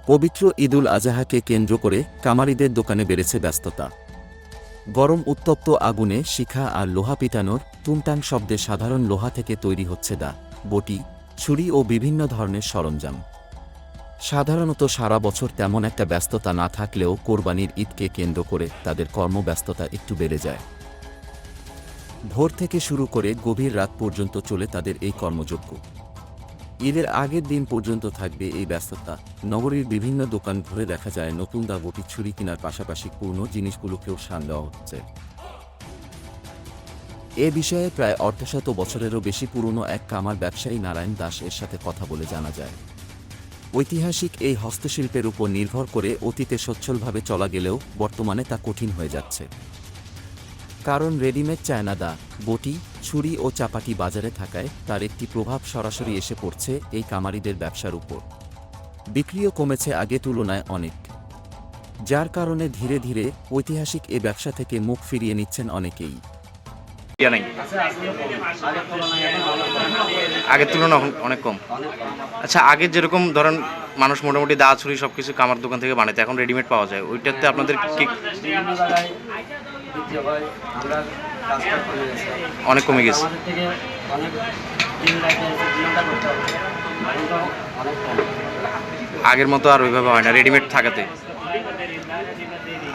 পবিত্র ঈদুল আজহাকে কেন্দ্র করে কামারিদের দোকানে বেড়েছে ব্যস্ততা। গরম উত্তপ্ত আগুনে শিখা আর লোহা পিটানোর টুংটাং শব্দে সাধারণ লোহা থেকে তৈরি হচ্ছে দা, বটি, ছুরি ও বিভিন্ন ধরনের সরঞ্জাম। সাধারণত সারা বছর তেমন একটা ব্যস্ততা না থাকলেও কোরবানির ঈদকে কেন্দ্র করে তাদের কর্মব্যস্ততা একটু বেড়ে যায়। ভোর থেকে শুরু করে গভীর রাত পর্যন্ত চলে তাদের এই কর্মযজ্ঞ। ঈদের আগের দিন পর্যন্ত থাকবে এই ব্যস্ততা। নগরীর বিভিন্ন দোকান ঘুরে দেখা যায় নতুন দা, বটি, ছুরি কেনার পাশাপাশি পুরনো জিনিসগুলোকেও শান দেওয়া হচ্ছে। এ বিষয়ে প্রায় অর্ধশত বছরেরও বেশি পুরনো এক কামার ব্যবসায়ী নারায়ণ দাস এর সাথে কথা বলে জানা যায়, ঐতিহাসিক এই হস্তশিল্পের উপর নির্ভর করে অতীতে সচ্ছলভাবে চলা গেলেও বর্তমানে তা কঠিন হয়ে যাচ্ছে। কারণ রেডিমেড চায়না দা, বটি, ছুরি ও চাপাটি বাজারে থাকায় তার একটি প্রভাব সরাসরি এসে পড়ছে এই কামারিদের ব্যবসার উপর। বিক্রিও কমেছে আগে তুলনায় অনেক, যার কারণে ধীরে ধীরে ঐতিহাসিক এ ব্যবসা থেকে মুখ ফিরিয়ে নিচ্ছেন অনেকেই। আগের তুলনায় অনেক কম। আচ্ছা, আগের যেরকম ধরেন মানুষ মোটামুটি দা, ছুরি সবকিছু কামার দোকান থেকে বানাইতে, এখন রেডিমেড পাওয়া যায়, ওইটাতে আপনাদের কি অনেক কমে গেছে? আগের মতো আর ওইভাবে হয় না রেডিমেড থাকাতে।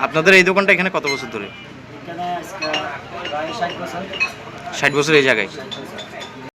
আপনাদের এই দোকানটা এখানে কত বছর ধরে? 60 বছর এই জায়গায়।